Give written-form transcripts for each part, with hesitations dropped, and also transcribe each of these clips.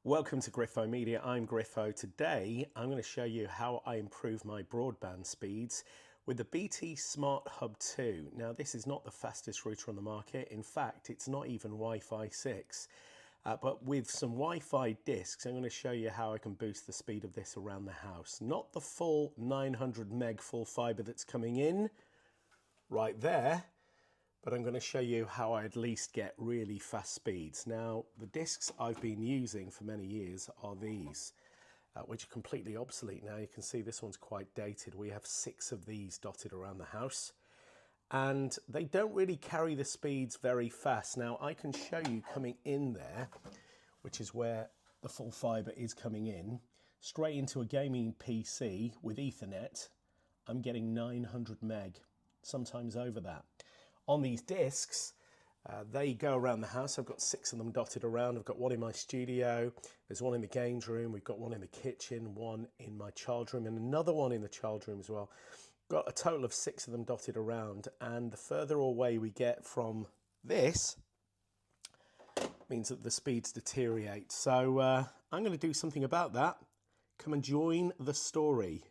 Welcome to Griffo Media. I'm Griffo. Today I'm going to show you how I improve my broadband speeds with the BT Smart Hub 2. Now this is not the fastest router on the market. In fact, it's not even Wi-Fi 6. But with some Wi-Fi discs, I'm going to show you how I can boost the speed of this around the house. Not the full 900 meg full fibre that's coming in right there, but I'm going to show you how I at least get really fast speeds. Now, the discs I've been using for many years are these, which are completely obsolete now. You can see this one's quite dated. We have 6 of these dotted around the house, and they don't really carry the speeds very fast. Now, I can show you coming in there, which is where the full fibre is coming in, straight into a gaming PC with Ethernet. I'm getting 900 meg, sometimes over that. On these discs, they go around the house. I've got 6 of them dotted around. I've got one in my studio, there's one in the games room, we've got one in the kitchen, one in my child room, and another one in the child room as well. Got a total of 6 of them dotted around, and the further away we get from this means that the speeds deteriorate. So I'm going to do something about that. Come and join the story.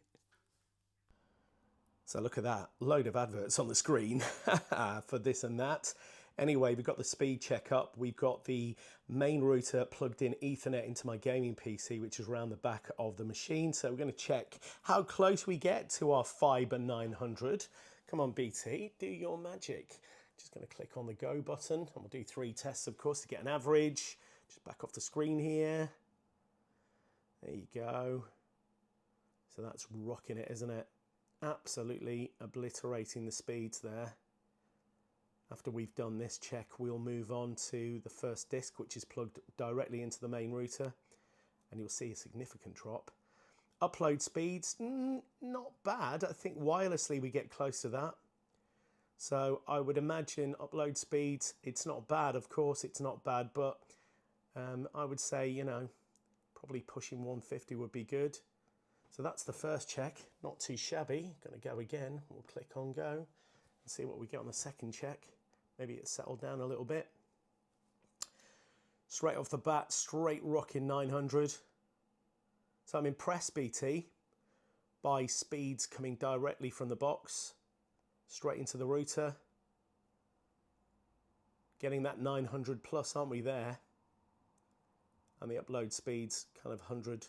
So look at that, load of adverts on the screen for this and that. Anyway, we've got the speed check up. We've got the main router plugged in Ethernet into my gaming PC, which is around the back of the machine. So we're going to check how close we get to our Fibre 900. Come on, BT, do your magic. Just going to click on the go button, and we'll do 3 tests, of course, to get an average. Just back off the screen here. There you go. So that's rocking it, isn't it? Absolutely obliterating the speeds there. After we've done this check, we'll move on to the first disc, which is plugged directly into the main router, and you'll see a significant drop. Upload speeds, not bad. I think wirelessly we get close to that. So I would imagine upload speeds, it's not bad, of course it's not bad, but I would say, you know, probably pushing 150 would be good. So that's the first check, not too shabby. Going to go again, we'll click on go and see what we get on the second check. Maybe it's settled down a little bit. Straight off the bat, straight rocking 900. So I'm impressed, BT, by speeds coming directly from the box, straight into the router. Getting that 900 plus, aren't we there? And the upload speeds kind of 100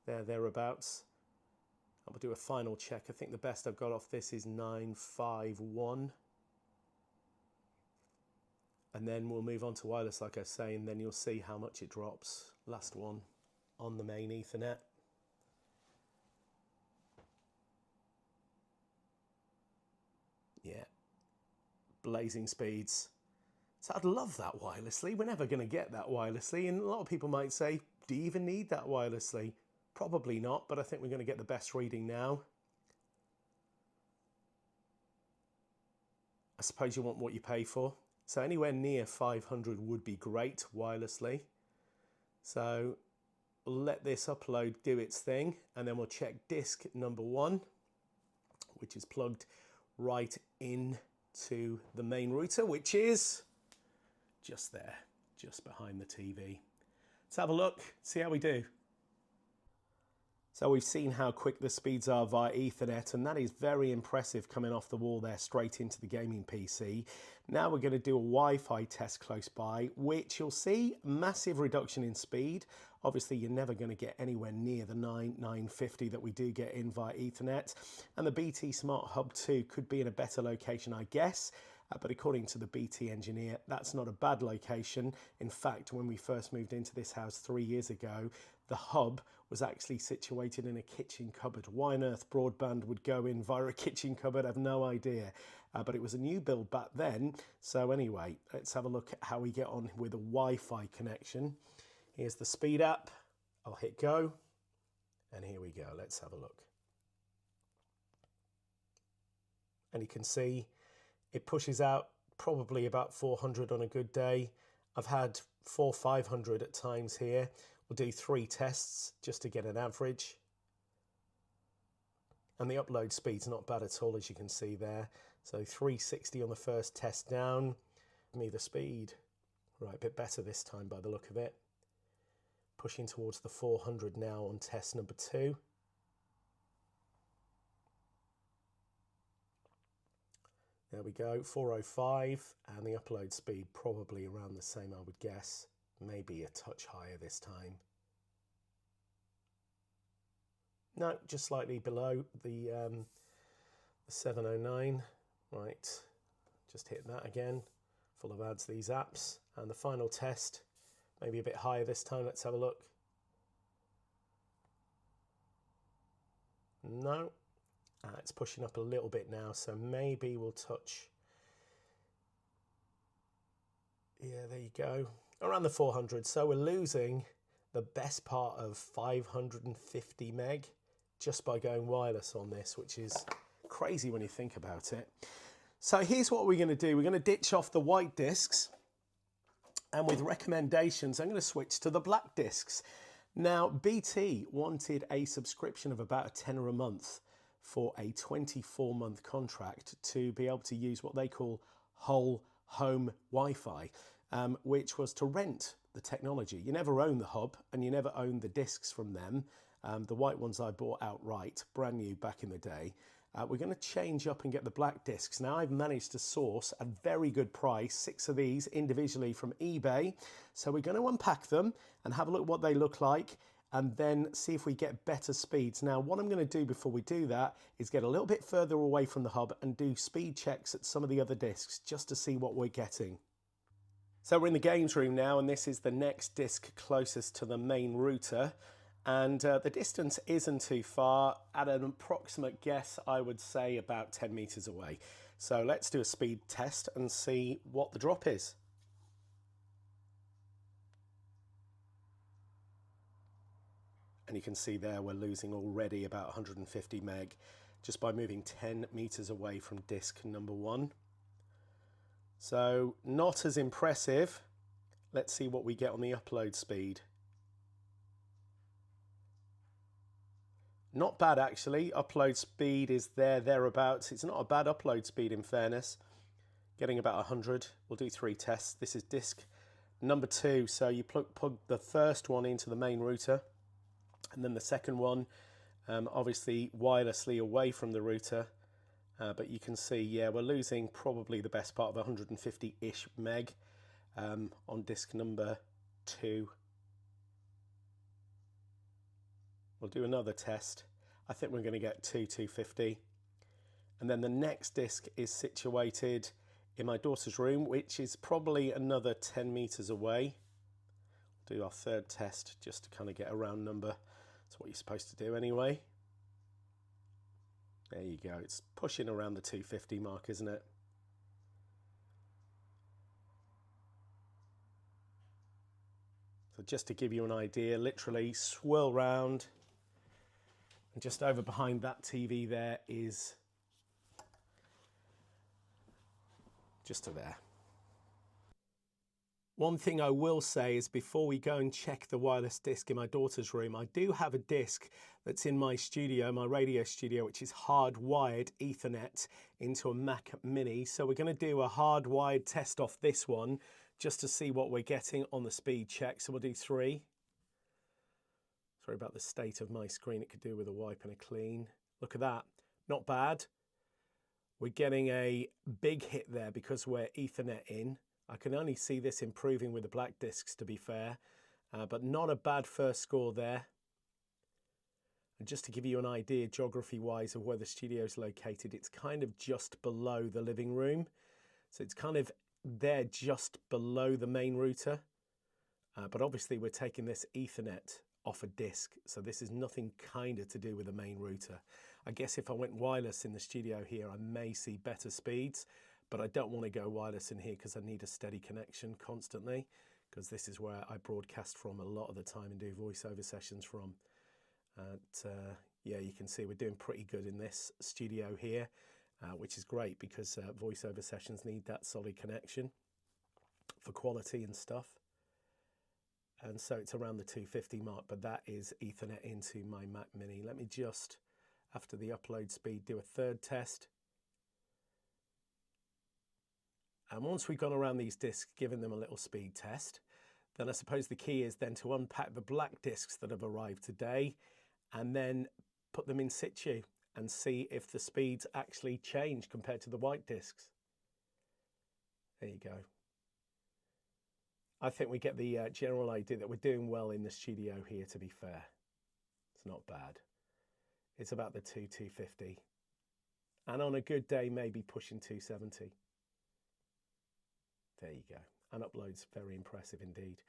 thereabouts. I'll do a final check. I think the best I've got off this is 951. And then we'll move on to wireless, like I say, and then you'll see how much it drops. Last one on the main Ethernet. Yeah, blazing speeds. So I'd love that wirelessly. We're never going to get that wirelessly. And a lot of people might say, do you even need that wirelessly? Probably not, but I think we're going to get the best reading now. I suppose you want what you pay for. So anywhere near 500 would be great wirelessly. So we'll let this upload do its thing, and then we'll check disc number 1, which is plugged right into the main router, which is just there, just behind the TV. Let's have a look, see how we do. So we've seen how quick the speeds are via Ethernet, and that is very impressive coming off the wall there straight into the gaming PC. Now we're going to do a Wi-Fi test close by, which you'll see massive reduction in speed. Obviously, you're never going to get anywhere near the 950 that we do get in via Ethernet. And the BT Smart Hub 2 could be in a better location, I guess. But according to the BT engineer, that's not a bad location. In fact, when we first moved into this house 3 years ago, the hub was actually situated in a kitchen cupboard. Why on earth broadband would go in via a kitchen cupboard, I have no idea. But it was a new build back then. So anyway, let's have a look at how we get on with a Wi-Fi connection. Here's the speed app. I'll hit go. And here we go. Let's have a look. And you can see it pushes out probably about 400 on a good day. I've had 400-500 at times here. We'll do 3 tests just to get an average. And the upload speed's not bad at all, as you can see there. So 360 on the first test down. Give me the speed. Right, a bit better this time by the look of it. pushing towards the 400 now on test number 2. There we go, 405, and the upload speed probably around the same, I would guess. Maybe a touch higher this time. No, just slightly below the 709. Right, just hit that again. Full of ads, these apps. And the final test, maybe a bit higher this time. Let's have a look. No, it's pushing up a little bit now, so maybe we'll touch. Yeah, there you go. Around the 400. So we're losing the best part of 550 meg just by going wireless on this, which is crazy when you think about it. So here's what we're going to do. We're going to ditch off the white discs, and with recommendations, I'm going to switch to the black discs. Now, BT wanted a subscription of about a tenner a month for a 24-month contract to be able to use what they call whole home Wi-Fi, which was to rent the technology. You never own the hub and you never own the discs from them. The white ones I bought outright, brand new back in the day. We're going to change up and get the black discs. Now I've managed to source a very good price, 6 of these individually from eBay. So we're going to unpack them and have a look at what they look like, and then see if we get better speeds. Now, what I'm going to do before we do that is get a little bit further away from the hub and do speed checks at some of the other discs just to see what we're getting. So we're in the games room now, and this is the next disc closest to the main router. And the distance isn't too far. At an approximate guess, I would say about 10 meters away. So let's do a speed test and see what the drop is. And you can see there we're losing already about 150 meg just by moving 10 meters away from disc number 1. So not as impressive. Let's see what we get on the upload speed. Not bad actually. Upload speed is thereabouts. It's not a bad upload speed in fairness. Getting about 100. We'll do 3 tests. This is disc number 2. So you plug the first one into the main router, and then the second one obviously wirelessly away from the router. But you can see, yeah, we're losing probably the best part of 150-ish meg on disc number 2. We'll do another test. I think we're going to get 250. And then the next disc is situated in my daughter's room, which is probably another 10 meters away. Do our third test just to kind of get a round number. That's what you're supposed to do anyway. There you go. It's pushing around the 250 mark, isn't it? So just to give you an idea, literally swirl round. And just over behind that TV there is just to there. One thing I will say is before we go and check the wireless disc in my daughter's room, I do have a disc that's in my studio, my radio studio, which is hardwired Ethernet into a Mac Mini. So we're going to do a hardwired test off this one just to see what we're getting on the speed check. So we'll do 3. Sorry about the state of my screen. It could do with a wipe and a clean. Look at that. Not bad. We're getting a big hit there because we're Ethernet in. I can only see this improving with the black discs, to be fair, but not a bad first score there. And just to give you an idea geography-wise of where the studio is located, it's kind of just below the living room. So it's kind of there just below the main router. But obviously we're taking this Ethernet off a disc, so this is nothing kind of to do with the main router. I guess if I went wireless in the studio here, I may see better speeds, but I don't want to go wireless in here because I need a steady connection constantly, because this is where I broadcast from a lot of the time and do voiceover sessions from. Yeah, you can see we're doing pretty good in this studio here, which is great because voiceover sessions need that solid connection for quality and stuff. And so it's around the 250 mark, but that is Ethernet into my Mac Mini. Let me just, after the upload speed, do a third test. And once we've gone around these discs, giving them a little speed test, Then I suppose the key is then to unpack the black discs that have arrived today and then put them in situ and see if the speeds actually change compared to the white discs. There you go. I think we get the general idea that we're doing well in the studio here, to be fair. It's not bad. It's about the 250. And on a good day, maybe pushing 270. There you go. And upload's very impressive indeed.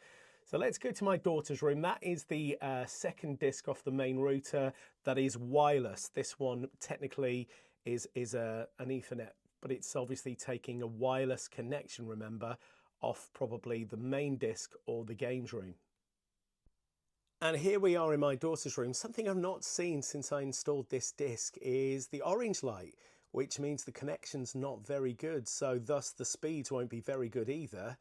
So let's go to my daughter's room. That is the second disc off the main router that is wireless. This one technically is an Ethernet, but it's obviously taking a wireless connection, remember, off probably the main disc or the games room. And here we are in my daughter's room. Something I've not seen since I installed this disc is the orange light, which means the connection's not very good. So thus the speeds won't be very good either.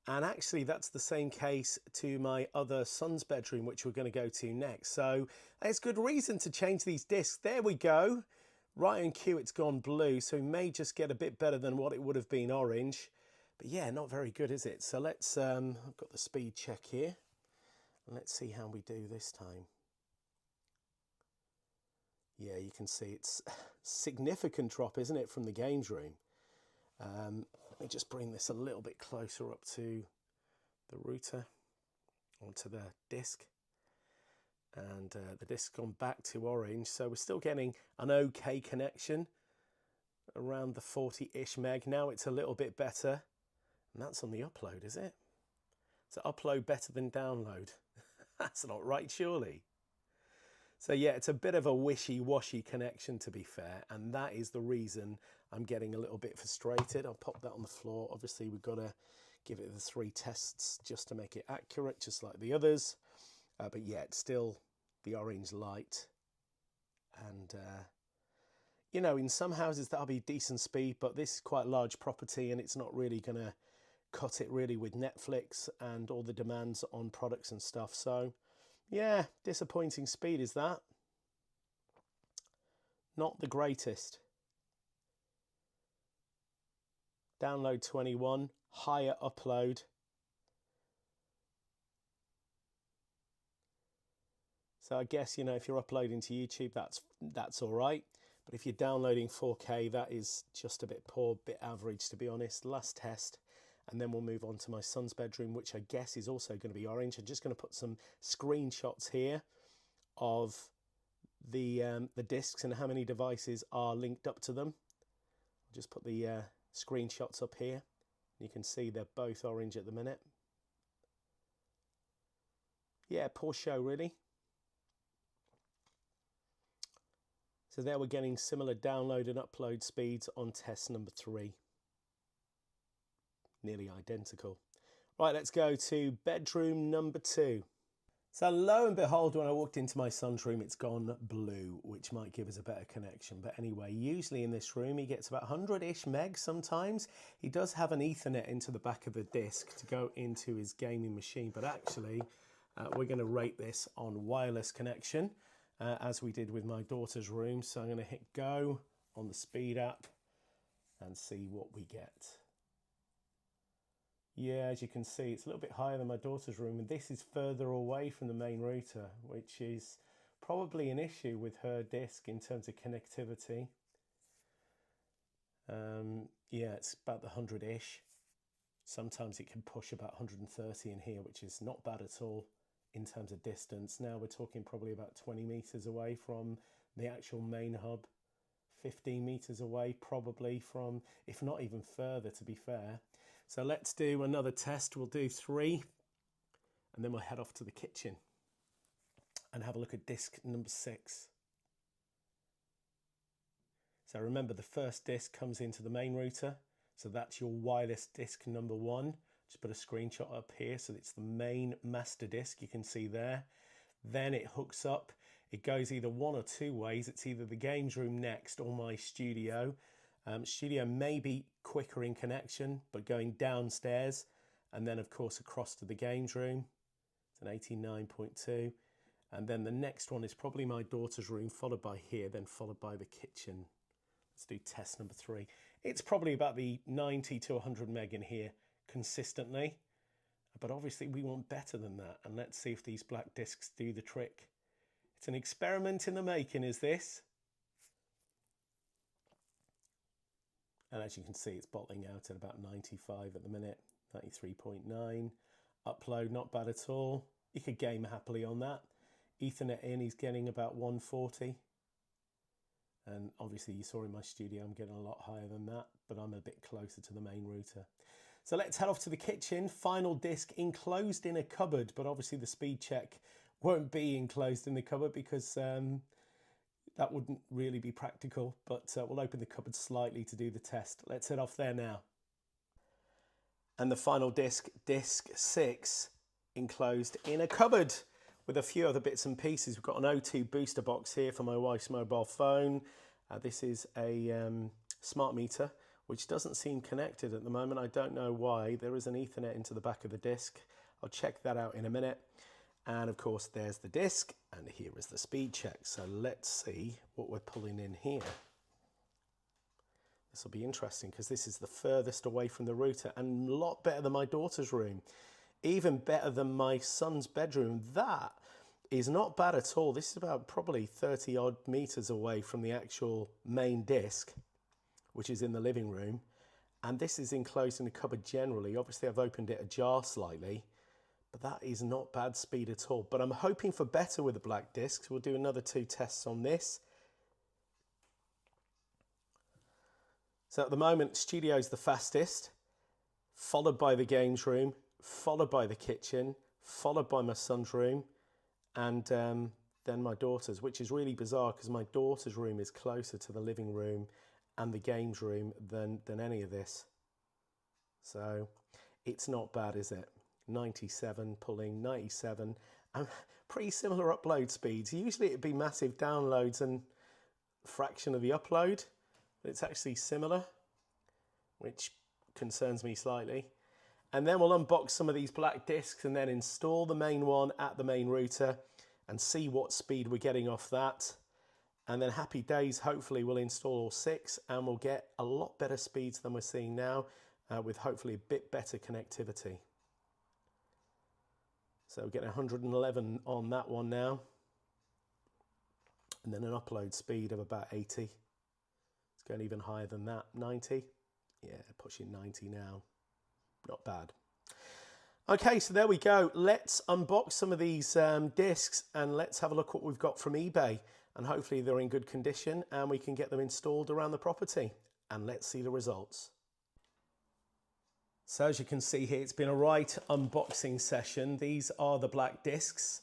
And actually that's the same case to my other son's bedroom, which we're going to go to next. So there's good reason to change these discs. There we go. Right on cue, it's gone blue. So we may just get a bit better than what it would have been orange. But yeah, not very good, is it? So let's, I've got the speed check here. And let's see how we do this time. Yeah, you can see it's a significant drop, isn't it, from the games room. Let me just bring this a little bit closer up to the router, onto the disc. And the disc's gone back to orange, so we're still getting an okay connection around the 40-ish meg. Now it's a little bit better, and that's on the upload, is it? So upload better than download. That's not right, surely. So yeah, it's a bit of a wishy-washy connection, to be fair, and that is the reason I'm getting a little bit frustrated. I'll pop that on the floor. Obviously, we've got to give it the 3 tests just to make it accurate, just like the others. But yeah, it's still the orange light. And, you know, in some houses that'll be decent speed, but this is quite a large property and it's not really going to cut it really with Netflix and all the demands on products and stuff. So yeah, disappointing speed is that. Not the greatest. Download 21, higher upload. So I guess, you know, if you're uploading to YouTube, that's all right. But if you're downloading 4K, that is just a bit poor, bit average, to be honest. Last test. And then we'll move on to my son's bedroom, which I guess is also going to be orange. I'm just going to put some screenshots here of the discs and how many devices are linked up to them. I'll just put the screenshots up here. You can see they're both orange at the minute. Yeah, poor show, really. So there we're getting similar download and upload speeds on test number 3. Nearly identical. Right, let's go to bedroom number 2. So lo and behold, when I walked into my son's room, it's gone blue, which might give us a better connection. But anyway, usually in this room, he gets about 100-ish meg sometimes. He does have an Ethernet into the back of the disc to go into his gaming machine. But actually, we're going to rate this on wireless connection, as we did with my daughter's room. So I'm going to hit go on the speed app and see what we get. Yeah, as you can see, it's a little bit higher than my daughter's room, and this is further away from the main router, which is probably an issue with her disc in terms of connectivity. Yeah, it's about the 100-ish. Sometimes it can push about 130 in here, which is not bad at all in terms of distance. Now we're talking probably about 20 meters away from the actual main hub, 15 meters away probably from, if not even further, to be fair. So let's do another test. We'll do 3 and then we'll head off to the kitchen and have a look at disc number 6. So remember, the first disc comes into the main router. So that's your wireless disc number 1. Just put a screenshot up here. So it's the main master disc, you can see there. Then it hooks up. It goes either 1 or 2 ways. It's either the games room next or my studio. Studio may be quicker in connection, but going downstairs and then of course across to the games room. It's an 89.2. And then the next one is probably my daughter's room, followed by here, then followed by the kitchen. Let's do test number 3. It's probably about the 90 to 100 meg in here consistently. But obviously we want better than that. And let's see if these black discs do the trick. It's an experiment in the making, is this? And as you can see, it's bottling out at about 95 at the minute, 93.9. Upload, not bad at all. You could game happily on that. Ethernet in, he's getting about 140. And obviously you saw in my studio, I'm getting a lot higher than that, but I'm a bit closer to the main router. So let's head off to the kitchen. Final disc enclosed in a cupboard, but obviously the speed check won't be enclosed in the cupboard because that wouldn't really be practical, but we'll open the cupboard slightly to do the test. Let's head off there now. And the final disc, disc 6, enclosed in a cupboard with a few other bits and pieces. We've got an O2 booster box here for my wife's mobile phone. This is a smart meter, which doesn't seem connected at the moment. I don't know why. There is an Ethernet into the back of the disc. I'll check that out in a minute. And of course, there's the disc, and here is the speed check. So let's see what we're pulling in here. This will be interesting because this is the furthest away from the router and a lot better than my daughter's room. Even better than my son's bedroom. That is not bad at all. This is about probably 30 odd meters away from the actual main disc, which is in the living room. And this is enclosed in a cupboard generally. Obviously, I've opened it ajar slightly. But that is not bad speed at all. But I'm hoping for better with the black discs. We'll do another 2 tests on this. So at the moment, studio's the fastest, followed by the games room, followed by the kitchen, followed by my son's room, and then my daughter's, which is really bizarre because my daughter's room is closer to the living room and the games room than any of this. So it's not bad, is it? 97 pulling 97 and pretty similar upload speeds. Usually it'd be massive downloads and fraction of the upload, but it's actually similar, which concerns me slightly. And then we'll unbox some of these black discs and then install the main one at the main router and see what speed we're getting off that. And then happy days, hopefully we'll install all 6 and we'll get a lot better speeds than we're seeing now with hopefully a bit better connectivity. So we're getting 111 on that one now. And then an upload speed of about 80. It's going even higher than that, 90. Yeah, pushing 90 now. Not bad. Okay, so there we go. Let's unbox some of these discs and let's have a look what we've got from eBay. And hopefully they're in good condition and we can get them installed around the property. And let's see the results. So as you can see here, it's been a right unboxing session. These are the black discs,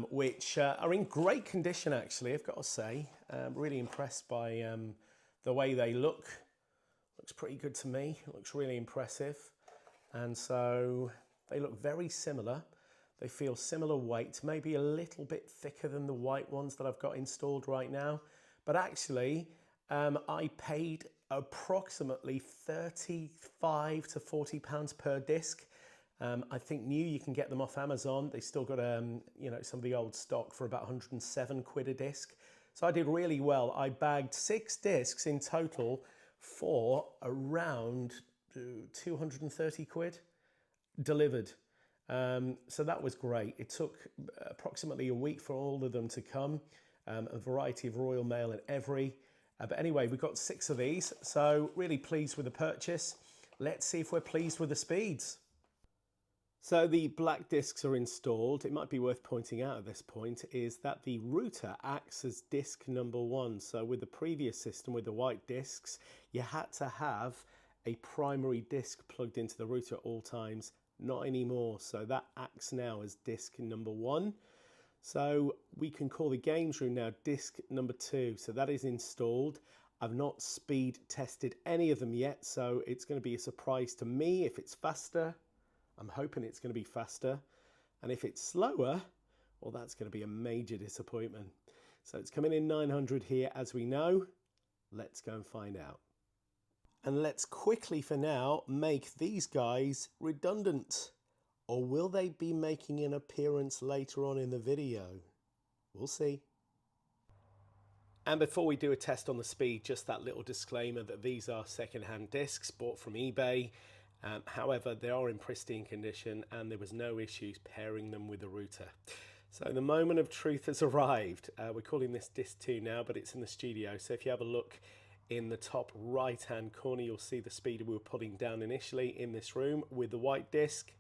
which are in great condition, actually, I've got to say. Really impressed by the way they look. Looks pretty good to me. It looks really impressive. And so they look very similar. They feel similar weight, maybe a little bit thicker than the white ones that I've got installed right now. But actually, I paid approximately 35 to 40 pounds per disc. I think new, you can get them off Amazon. They still got you know, some of the old stock for about 107 quid a disc. So I did really well. I bagged 6 discs in total for around 230 quid delivered. So that was great. It took approximately a week for all of them to come, a variety of Royal Mail and Every. But anyway, we've got 6 of these, so really pleased with the purchase. Let's see if we're pleased with the speeds. So the black discs are installed. It might be worth pointing out at this point is that the router acts as disc number 1. So with the previous system, with the white discs, you had to have a primary disc plugged into the router at all times. Not anymore. So that acts now as disc number 1. So we can call the games room now disc number 2. So that is installed. I've not speed tested any of them yet, so it's going to be a surprise to me if it's faster. I'm hoping it's going to be faster. And if it's slower, well, that's going to be a major disappointment. So it's coming in 900 here, as we know. Let's go and find out. And let's quickly, for now, make these guys redundant. Or will they be making an appearance later on in the video? We'll see. And before we do a test on the speed, just that little disclaimer that these are second-hand discs bought from eBay. However, they are in pristine condition and there was no issues pairing them with the router. So the moment of truth has arrived. We're calling this disc 2 now, but it's in the studio. So if you have a look in the top right hand corner, you'll see the speed we were putting down initially in this room with the white disc.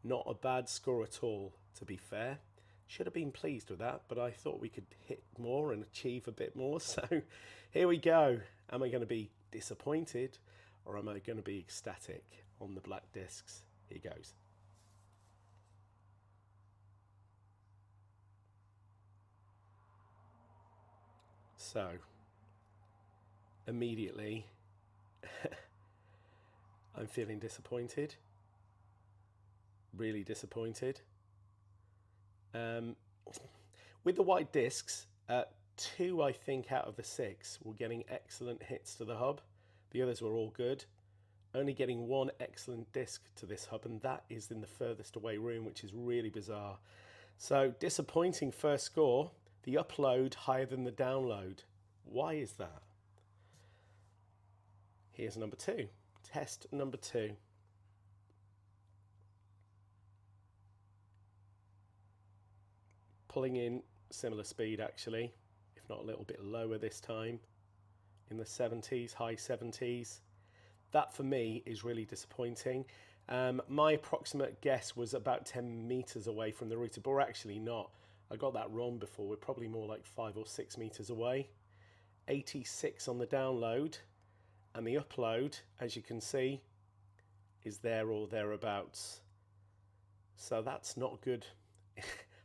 Not a bad score at all, to be fair. Should have been pleased with that, but I thought we could hit more and achieve a bit more. So here we go. Am I going to be disappointed or am I going to be ecstatic on the black discs? Here goes. So immediately I'm feeling disappointed, really disappointed. With the white discs, 2 I think out of the 6 were getting excellent hits to the hub. The others were all good. Only getting 1 excellent disc to this hub, and that is in the furthest away room, which is really bizarre. So disappointing first score. The upload higher than the download. Why is that? Here's number 2. Test number 2. Pulling in similar speed actually, if not a little bit lower this time, in the 70s, high 70s. That for me is really disappointing. My approximate guess was about 10 meters away from the router, but we're actually not. I got that wrong before. We're probably more like 5 or 6 meters away. 86 on the download, and the upload, as you can see, is there or thereabouts. So that's not good.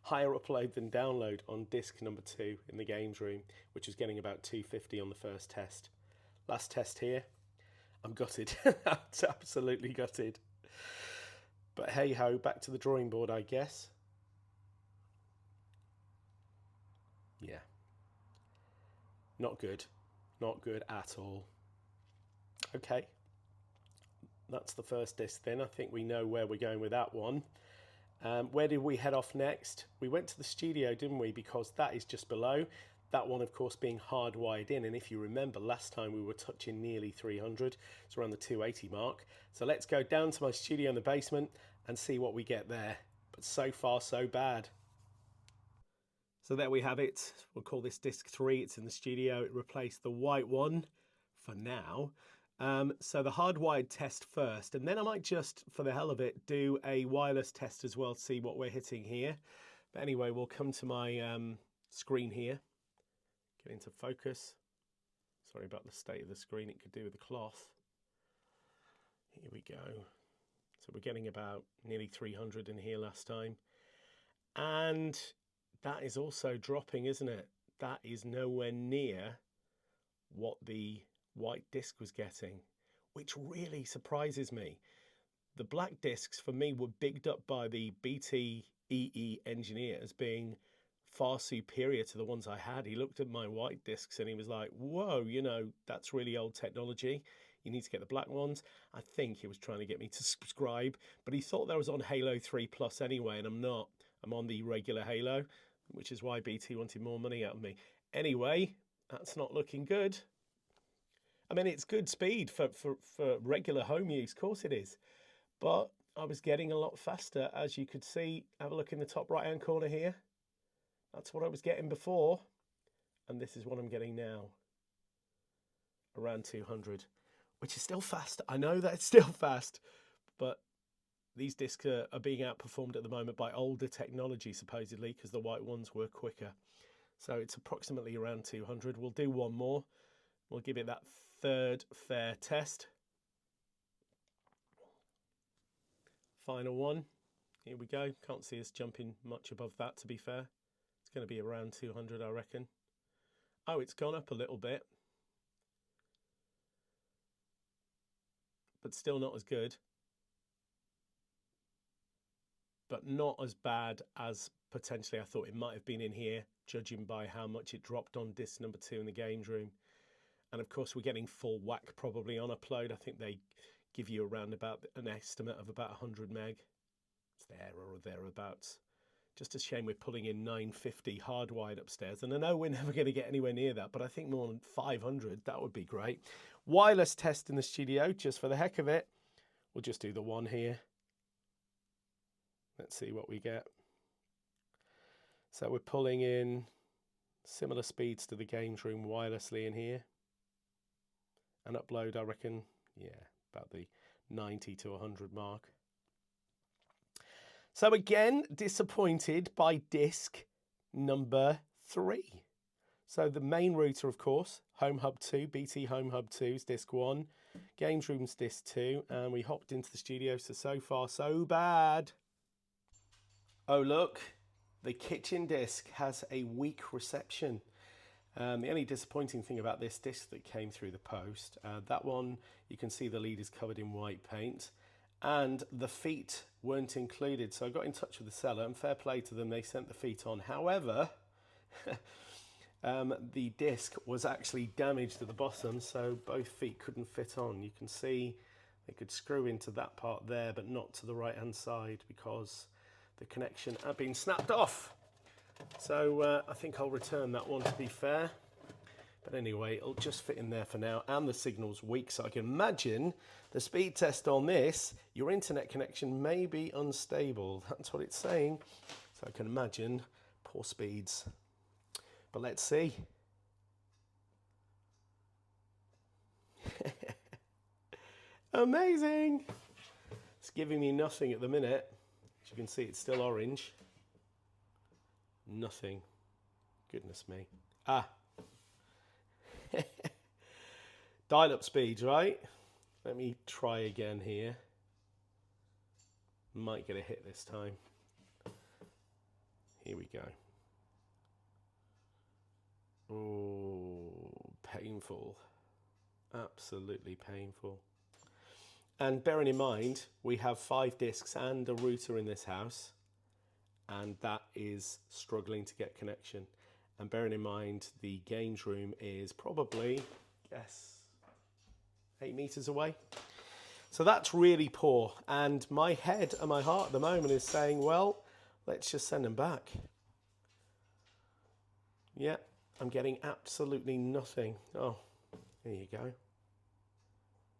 Higher upload than download on disc number 2 in the games room, which was getting about 250 on the first test. Last test here. I'm gutted. I'm absolutely gutted. But hey ho, back to the drawing board, I guess. Yeah. Not good. Not good at all. Okay. That's the first disc then. I think we know where we're going with that one. Where did we head off next? We went to the studio, didn't we? Because that is just below. That one, of course, being hardwired in. And if you remember, last time we were touching nearly 300. It's around the 280 mark. So let's go down to my studio in the basement and see what we get there. But so far, so bad. So there we have it. We'll call this disc 3. It's in the studio. It replaced the white one for now. So the hardwired test first, and then I might just, for the hell of it, do a wireless test as well to see what we're hitting here. But anyway, we'll come to my screen here. Get into focus. Sorry about the state of the screen. It could do with the cloth. Here we go. So we're getting about nearly 300 in here last time. And that is also dropping, isn't it? That is nowhere near what the white disc was getting, which really surprises me. The black discs for me were bigged up by the BT EE engineer as being far superior to the ones I had. He looked at my white discs and he was like, whoa, you know, that's really old technology. You need to get the black ones. I think he was trying to get me to subscribe, but he thought that I was on Halo 3 Plus anyway, and I'm not. I'm on the regular Halo, which is why BT wanted more money out of me. Anyway, that's not looking good. I mean, it's good speed for regular home use, of course it is. But I was getting a lot faster, as you could see. Have a look in the top right-hand corner here. That's what I was getting before. And this is what I'm getting now. Around 200, which is still fast. I know that it's still fast, but these discs are being outperformed at the moment by older technology, supposedly, because the white ones were quicker. So it's approximately around 200. We'll do one more. We'll give it that third fair test. Final one. Here we go. Can't see us jumping much above that, to be fair. It's going to be around 200, I reckon. Oh, it's gone up a little bit. But still not as good. But not as bad as potentially I thought it might have been in here, judging by how much it dropped on disc number 2 in the games room. And of course, we're getting full whack probably on upload. I think they give you around about an estimate of about 100 meg. It's there or thereabouts. Just a shame we're pulling in 950 hardwired upstairs. And I know we're never going to get anywhere near that, but I think more than 500, that would be great. Wireless test in the studio, just for the heck of it. We'll just do the one here. Let's see what we get. So we're pulling in similar speeds to the games room wirelessly in here. And upload, I reckon, yeah, about the 90 to 100 mark. So again, disappointed by disc number 3. So the main router, of course, Home Hub 2, BT Home Hub 2 is disc 1, Games Room's disc 2, and we hopped into the studio, so far so bad. Oh look, the kitchen disc has a weak reception. The only disappointing thing about this disc that came through the post, that one, you can see the lead is covered in white paint and the feet weren't included. So I got in touch with the seller and fair play to them, they sent the feet on. However, the disc was actually damaged at the bottom, so both feet couldn't fit on. You can see they could screw into that part there, but not to the right hand side because the connection had been snapped off. So I think I'll return that one, to be fair. But anyway, it'll just fit in there for now. And the signal's weak, so I can imagine the speed test on this, your internet connection may be unstable. That's what it's saying. So I can imagine poor speeds. But let's see. Amazing. It's giving me nothing at the minute. As you can see, it's still orange. Nothing. Goodness me. Ah. Dial-up speeds, right? Let me try again here. Might get a hit this time. Here we go. Oh, painful. Absolutely painful. And bearing in mind, we have 5 discs and a router in this house, and that is struggling to get connection. And bearing in mind, the games room is probably, guess, 8 meters away. So that's really poor. And my head and my heart at the moment is saying, well, let's just send them back. Yeah, I'm getting absolutely nothing. Oh, there you go.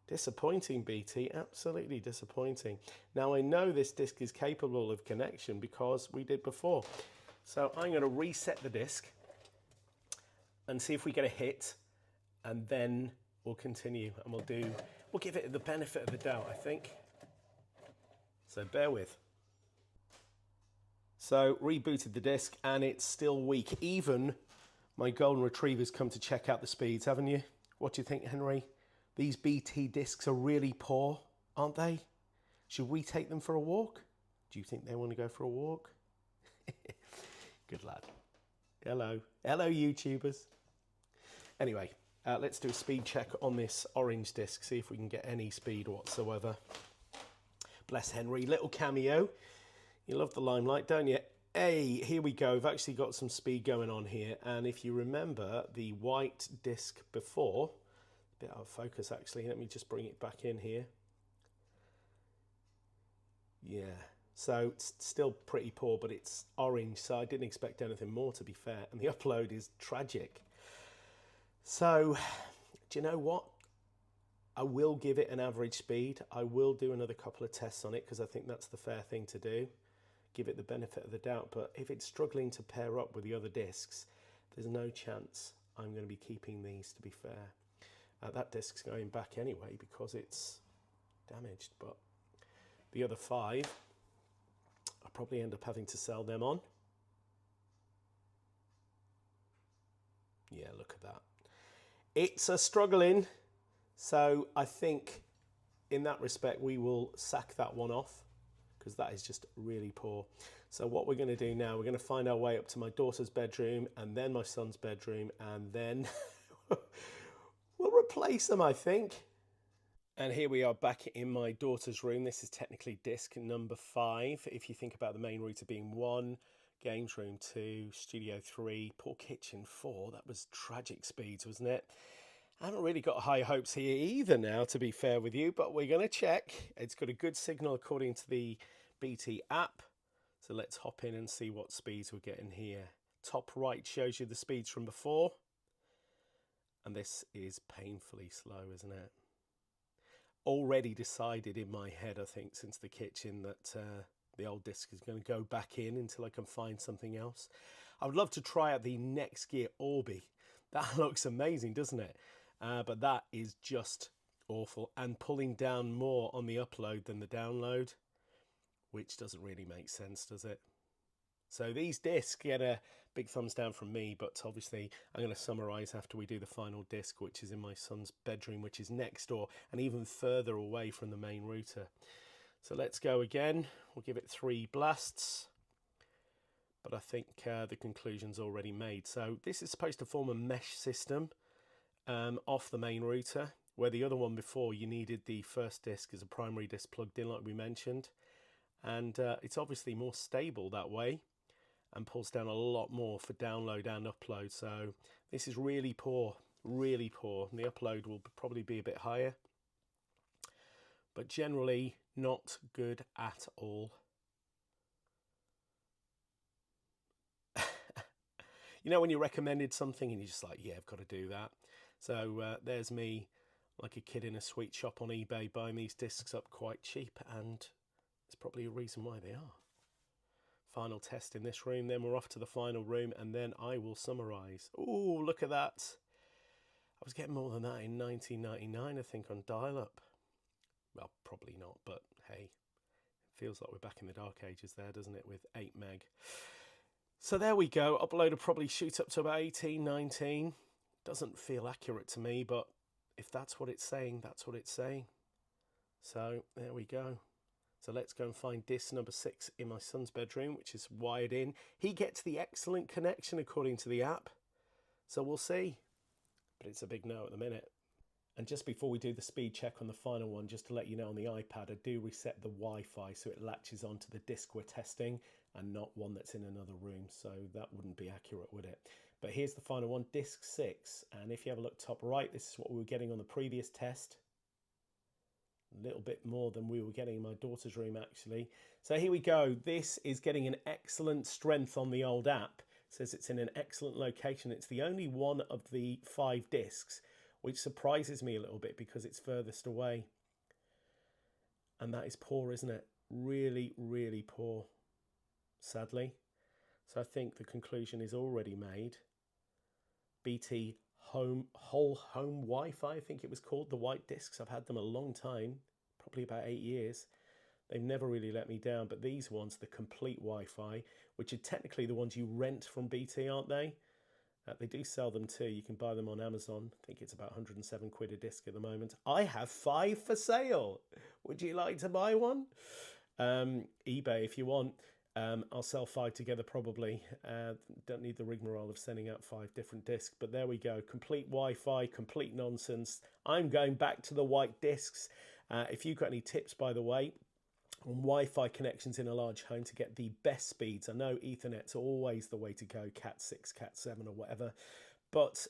Disappointing, BT, absolutely disappointing. Now I know this disc is capable of connection because we did before. So I'm going to reset the disc and see if we get a hit, and then we'll continue and we'll give it the benefit of the doubt, I think. So bear with. So rebooted the disc and it's still weak. Even my golden retriever's come to check out the speeds, haven't you? What do you think, Henry? These BT discs are really poor, aren't they? Should we take them for a walk? Do you think they want to go for a walk? Good lad. Hello. Hello, YouTubers. Anyway, let's do a speed check on this orange disc, see if we can get any speed whatsoever. Bless Henry, little cameo. You love the limelight, don't you? Hey, here we go. We've actually got some speed going on here. And if you remember the white disc before, a bit out of focus actually, let me just bring it back in here. Yeah, so it's still pretty poor, but it's orange, so I didn't expect anything more, to be fair. And the upload is tragic. So, do you know what? I will give it an average speed. I will do another couple of tests on it because I think that's the fair thing to do. Give it the benefit of the doubt. But if it's struggling to pair up with the other discs, there's no chance I'm going to be keeping these, to be fair. That disc's going back anyway because it's damaged. But the other 5, I'll probably end up having to sell them on. Yeah, look at that. It's a struggling. So I think in that respect, we will sack that one off because that is just really poor. So what we're going to do now, we're going to find our way up to my daughter's bedroom and then my son's bedroom, and then we'll replace them, I think. And here we are back in my daughter's room. This is technically disc number 5. If you think about the main router being 1, games room 2, studio 3, poor kitchen 4. That was tragic speeds, wasn't it? I haven't really got high hopes here either now, to be fair with you, but we're going to check. It's got a good signal according to the BT app. So let's hop in and see what speeds we're getting here. Top right shows you the speeds from before. And this is painfully slow, isn't it? already decided in my head, I think, since the kitchen, that the old disc is going to go back in until I can find something else. I would love to try out the Next Gear Orbi. That looks amazing, doesn't it? But that is just awful, and pulling down more on the upload than the download, which doesn't really make sense, does it? So these discs get a big thumbs down from me, but obviously I'm going to summarize after we do the final disc, which is in my son's bedroom, which is next door and even further away from the main router. So let's go again. We'll give it 3 blasts, but I think the conclusion's already made. So this is supposed to form a mesh system off the main router, where the other one before you needed the first disc as a primary disc plugged in, like we mentioned. And it's obviously more stable that way and pulls down a lot more for download and upload. So this is really poor, really poor. And the upload will probably be a bit higher, but generally not good at all. You know when you recommended something and you're just like, yeah, I've got to do that. So there's me, like a kid in a sweet shop on eBay, buying these discs up quite cheap, and there's probably a reason why they are. Final test in this room, then we're off to the final room, and then I will summarize. Oh, look at that. I was getting more than that in 1999, I think, on dial-up. Well, probably not, but hey, it feels like we're back in the dark ages there, doesn't it, with 8 meg. So there we go. Upload will probably shoot up to about 18, 19. Doesn't feel accurate to me, but if that's what it's saying, that's what it's saying. So there we go. So let's go and find disc number 6 in my son's bedroom, which is wired in. He gets the excellent connection according to the app. So we'll see. But it's a big no at the minute. And just before we do the speed check on the final one, just to let you know, on the iPad, I do reset the Wi-Fi so it latches onto the disc we're testing and not one that's in another room. So that wouldn't be accurate, would it? But here's the final one, disc 6. And if you have a look top right, this is what we were getting on the previous test. A little bit more than we were getting in my daughter's room, actually. So here we go. This is getting an excellent strength on the old app. It says it's in an excellent location. It's the only one of the 5 discs, which surprises me a little bit because it's furthest away. And that is poor, isn't it? Really, really poor, sadly. So I think the conclusion is already made. BT whole home Wi-Fi, I think it was called, the white discs. I've had them a long time, probably about 8 years. They've never really let me down, but these ones, the complete Wi-Fi, which are technically the ones you rent from BT, aren't they? They do sell them too. You can buy them on Amazon. I think it's about 107 quid a disc at the moment. I have 5 for sale. Would you like to buy one? eBay if you want. I'll sell 5 together probably. Don't need the rigmarole of sending out 5 different discs, but there we go. Complete Wi-Fi, complete nonsense. I'm going back to the white discs. If you've got any tips, by the way, on Wi-Fi connections in a large home to get the best speeds. I know Ethernet's always the way to go, Cat 6, Cat 7 or whatever. But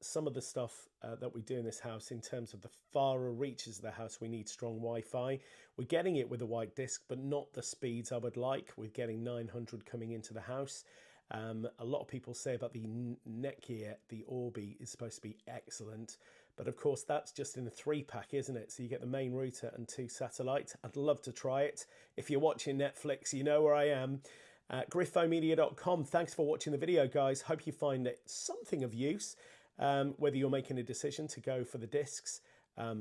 some of the stuff that we do in this house, in terms of the farther reaches of the house, we need strong Wi-Fi. We're getting it with a white disc, but not the speeds I would like. We're getting 900 coming into the house. A lot of people say about the Netgear, the Orbi is supposed to be excellent. But of course, that's just in a 3-pack, isn't it? So you get the main router and 2 satellites. I'd love to try it. If you're watching Netflix, you know where I am. griffomedia.com. Thanks for watching the video, guys. Hope you find it something of use, whether you're making a decision to go for the discs.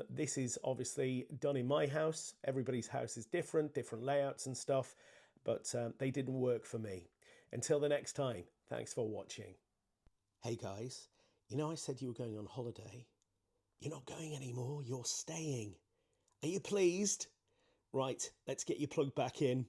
This is obviously done in my house. Everybody's house is different layouts and stuff, but they didn't work for me. Until the next time, thanks for watching. Hey guys, you know I said you were going on holiday? You're not going anymore, you're staying. Are you pleased? Right, let's get you plugged back in.